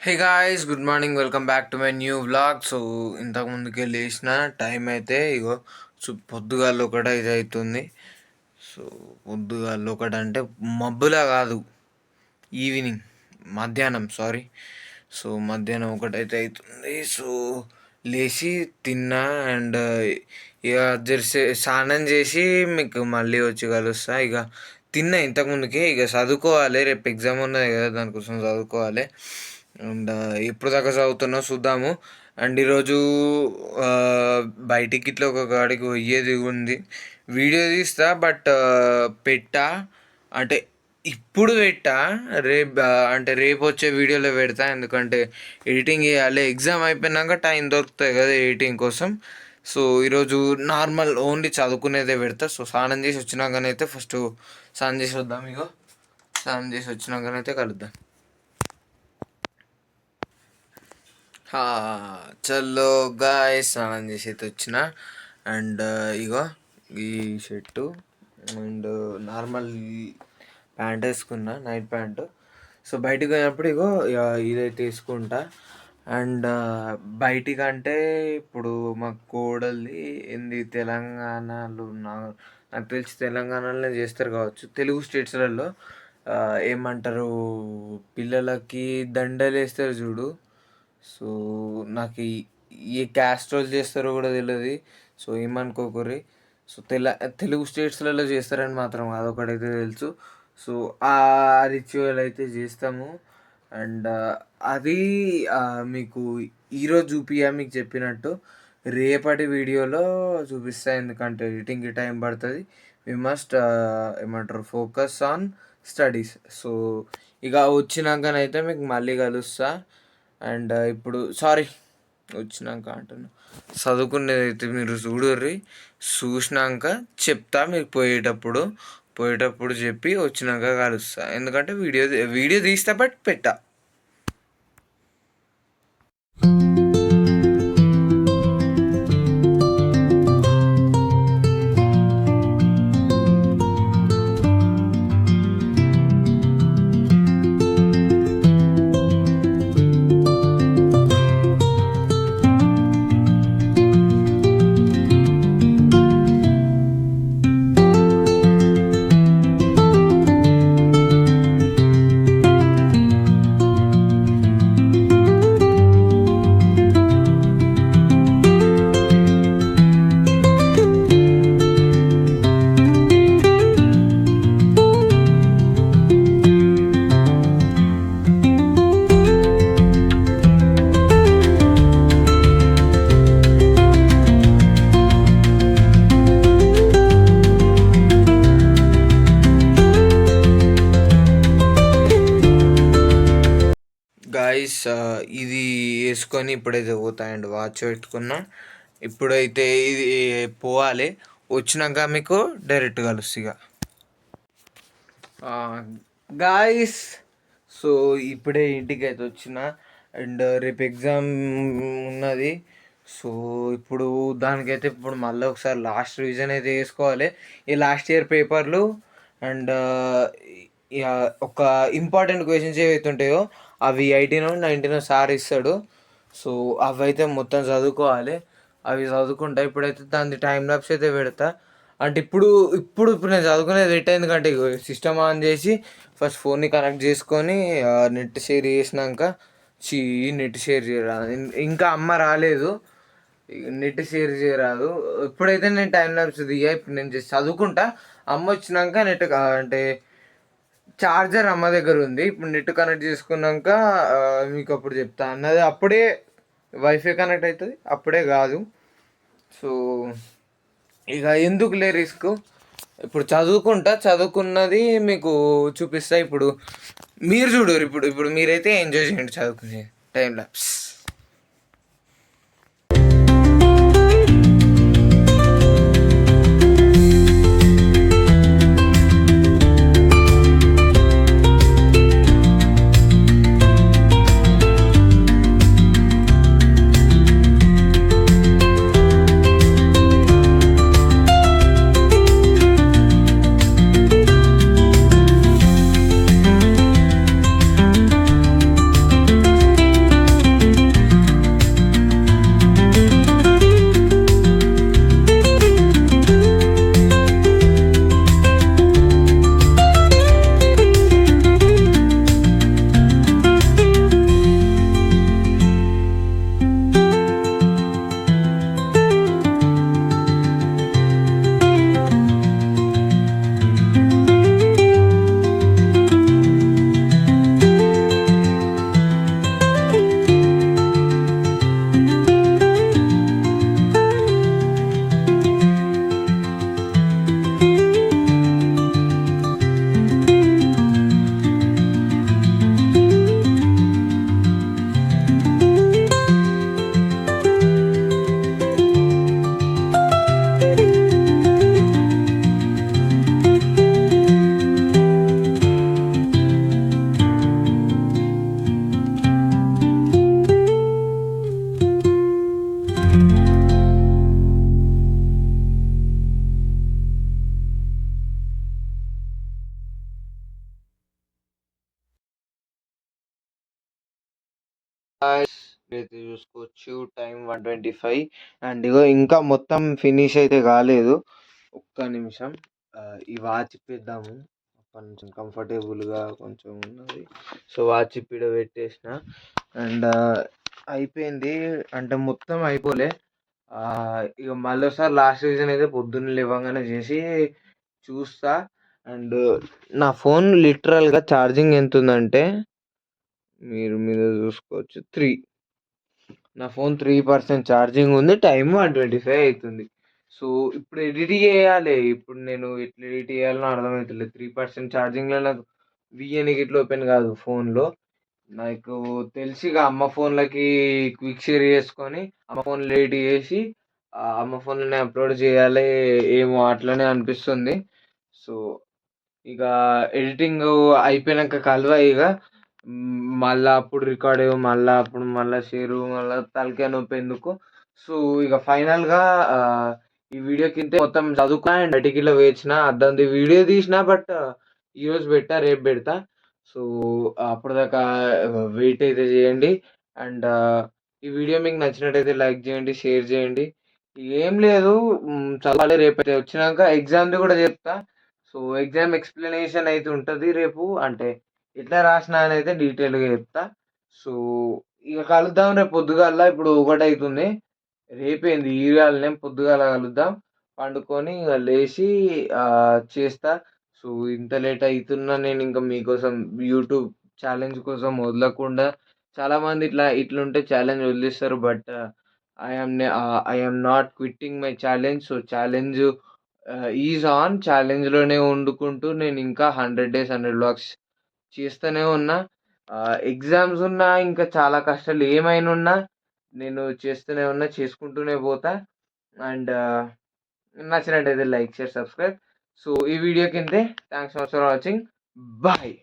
Hey guys, good morning. Welcome back to my new vlog. So ఇంతకు ముందుకే లేచిన time అయితే ఇగో పొద్దుగాల ఒకటి ఇది అవుతుంది. సో పొద్దుగాల ఒకటి అంటే మబ్బులా కాదు, ఈవినింగ్ మధ్యాహ్నం సారీ. సో మధ్యాహ్నం ఒకటైతే అవుతుంది. సో లేచి తిన్నా అండ్ ఇక జెర్సీ స్నానం చేసి మీకు మళ్ళీ వచ్చి కలుస్తా. ఇక తిన్నా ఇంతకుముందుకే. ఇక చదువుకోవాలి, రేపు ఎగ్జామ్ ఉన్నది కదా, దానికోసం చదువుకోవాలి. అండ్ ఎప్పుడు దాకా చదువుతున్నా చూద్దాము. అండ్ ఈరోజు బయటికి ఇట్లా ఒక కాడికి పోయేది ఉంది. వీడియో తీస్తా బట్ పెట్టా అంటే ఇప్పుడు పెట్టా, రేపు అంటే రేపు వచ్చే వీడియోలో పెడతా. ఎందుకంటే ఎడిటింగ్ చేయాలి, ఎగ్జామ్ అయిపోయినాక టైం దొరుకుతుంది కదా ఎడిటింగ్ కోసం. సో ఈరోజు నార్మల్ ఓన్లీ చదువుకునేదే పెడతా. సో స్నానం చేసి వచ్చినాకనైతే ఫస్ట్ స్నానం చేసి వద్దాం. ఇగో స్నానం చేసి వచ్చినాకనైతే కలుద్దాం. చలో గాయ్స్, స్నానం చేసి అయితే వచ్చిన. అండ్ ఇగో ఈ షర్టు అండ్ నార్మల్ ప్యాంట్ వేసుకున్నా, నైట్ ప్యాంటు. సో బయటికి పోయినప్పుడు ఇగో ఇదైతే వేసుకుంటా. అండ్ బయటికంటే ఇప్పుడు మా కోడల్ది ఏంది తెలంగాణలో నాకు తెలిసి తెలంగాణలోనే చేస్తారు కావచ్చు, తెలుగు స్టేట్స్లలో ఏమంటారు, పిల్లలకి దండలు వేస్తారు చూడు. సో నాకు ఏ క్యాస్ట్ వాళ్ళు చేస్తారో కూడా తెలియదు. సో ఏమనుకోకరి. సో తెలుగు స్టేట్స్లలో చేస్తారని మాత్రం అదొకటైతే తెలుసు. సో ఆ రిచువల్ అయితే చేస్తాము. అండ్ అది మీకు ఈరోజు చూపియా, మీకు చెప్పినట్టు రేపటి వీడియోలో చూపిస్తా. ఎందుకంటే ఎడిటింగ్కి టైం పడుతుంది. వి మస్ట్ ఏమంటారు, ఫోకస్ ఆన్ స్టడీస్. సో ఇక వచ్చినాకనైతే మీకు మళ్ళీ కలుస్తా. అండ్ ఇప్పుడు సారీ, వచ్చినాక అంటున్నా, చదువుకునేది అయితే మీరు చూడర్రి, చూసినాక చెప్తా మీకు. పోయేటప్పుడు చెప్పి వచ్చినాక కలుస్తా. ఎందుకంటే వీడియో తీస్తా బట్ పెట్టా. గాయస్, ఇది వేసుకొని ఇప్పుడైతే పోతాయండి, వాచ్ పెట్టుకున్నా. ఇప్పుడైతే ఇది పోవాలి, వచ్చినాక మీకు డైరెక్ట్ కలుస్తా. గాయస్, సో ఇప్పుడే ఇంటికి అయితే వచ్చిన. అండ్ రేపు ఎగ్జామ్ ఉన్నది. సో ఇప్పుడు దానికైతే ఇప్పుడు మళ్ళీ ఒకసారి లాస్ట్ రివిజన్ అయితే వేసుకోవాలి, ఈ లాస్ట్ ఇయర్ పేపర్లు. అండ్ ఒక ఇంపార్టెంట్ క్వశ్చన్స్ ఏవైతే ఉంటాయో అవి 18-19 సార్ ఇస్తాడు. సో అవి అయితే మొత్తం చదువుకోవాలి. అవి చదువుకుంటా. ఇప్పుడైతే దాని టైం ల్యాప్స్ అయితే పెడతా. అంటే ఇప్పుడు నేను చదువుకునేది పెట్టా. ఎందుకంటే సిస్టమ్ ఆన్ చేసి ఫస్ట్ ఫోన్ని కనెక్ట్ చేసుకొని నెట్ షేర్ చేసినాక నెట్ షేర్ చేయరాదు, ఇంకా అమ్మ రాలేదు, నెట్ షేర్ చేయరాదు. ఇప్పుడైతే నేను టైం ల్యాప్స్ దిగా. ఇప్పుడు నేను జస్ట్ చదువుకుంటా. అమ్మ వచ్చినాక నెట్ అంటే చార్జర్ అమ్మ దగ్గర ఉంది. ఇప్పుడు నెట్ కనెక్ట్ చేసుకున్నాక మీకు అప్పుడు చెప్తా అన్నది. అప్పుడే వైఫై కనెక్ట్ అవుతుంది, అప్పుడే కాదు. సో ఇక ఎందుకులే రిస్క్, ఇప్పుడు చదువుకున్నది మీకు చూపిస్తా. ఇప్పుడు మీరు చూడరు, ఇప్పుడు మీరైతే ఎంజాయ్ చేయండి చదువుకునే టైం ల్యాప్స్. అయితే చూసుకోవచ్చు టైం 1:25 అండ్ ఇగో ఇంకా మొత్తం ఫినిష్ అయితే కాలేదు. ఒక్క నిమిషం ఈ వాచ్ ఇప్పిద్దాము. కొంచెం కంఫర్టబుల్గా కొంచెం ఉన్నది. సో వాచ్ ఇప్పిడ పెట్టేసిన అండ్ అయిపోయింది అంటే మొత్తం అయిపోలే. ఇక మళ్ళీసారి లాస్ట్ రీజన్ అయితే పొద్దున్న లేవగానే చేసి చూస్తా. అండ్ నా ఫోన్ లిటరల్గా ఛార్జింగ్ ఎంత ఉందంటే మీరు చూసుకోవచ్చు 3. నా ఫోన్ 3% ఛార్జింగ్ ఉంది. టైం 1:25 అవుతుంది. సో ఇప్పుడు ఎడిట్ చేయాలి. ఇప్పుడు నేను ఎట్లా ఎడిట్ చేయాలో అర్థమవుతలేదు. 3% ఛార్జింగ్లో నాకు విఎన్కి ఇట్లా ఓపెన్ కాదు ఫోన్లో. నాకు తెలిసి ఇక అమ్మ ఫోన్లకి క్విక్ షేర్ చేసుకొని అమ్మ ఫోన్లో ఎడిట్ చేసి అమ్మ ఫోన్లోనే అప్లోడ్ చేయాలి ఏమో అట్లనే అనిపిస్తుంది. సో ఇక ఎడిటింగ్ అయిపోయినాక కలవ ఇక మళ్ళా అప్పుడు రికార్డ్ మళ్ళా అప్పుడు మళ్ళా షేరు మళ్ళా తలకాయ నొప్పి ఎందుకు. సో ఇక ఫైనల్గా ఈ వీడియో కింద మొత్తం చదువుకున్నా అండ్ అటికిలో వేసిన దాని వీడియో తీసిన బట్ ఈరోజు పెట్టా రేపు పెడతా. సో అప్పటిదాకా వెయిట్ అయితే చేయండి. అండ్ ఈ వీడియో మీకు నచ్చినట్టయితే లైక్ చేయండి, షేర్ చేయండి. ఏం లేదు చదవాలి. రేపు అయితే వచ్చినాక ఎగ్జామ్ది కూడా చెప్తా. సో ఎగ్జామ్ ఎక్స్ప్లెనేషన్ అయితే ఉంటుంది రేపు. అంటే ఎట్లా రాసిన అని అయితే డీటెయిల్గా చెప్తా. సో ఇక కలుద్దాం రేపు పొద్దుగాల. ఇప్పుడు 1 అవుతుంది. రేపేంది ఈగాలనే పొద్దుగాల కలుద్దాం. పండుకొని ఇక లేచి చేస్తా. సో ఇంత లేట్ అవుతున్నా నేను ఇంకా మీకోసం యూట్యూబ్ ఛాలెంజ్ కోసం వదలకుండా. చాలామంది ఇట్లుంటే ఛాలెంజ్ వదిలేస్తారు. But I'm not quitting my challenge. So challenge is on. ఛాలెంజ్లోనే వండుకుంటూ నేను ఇంకా 100 days 100 vlogs చేస్తూనే ఉన్నా. ఎగ్జామ్స్ ఉన్నా ఇంకా చాలా కష్టాలు ఏమైనా ఉన్నా నేను చేస్తూనే ఉన్నా, చేసుకుంటూనే పోతా. అండ్ నచ్చినట్టయితే లైక్ షేర్ సబ్స్క్రైబ్. సో ఈ వీడియో కిందే థ్యాంక్స్ ఫర్ వాచింగ్. బాయ్.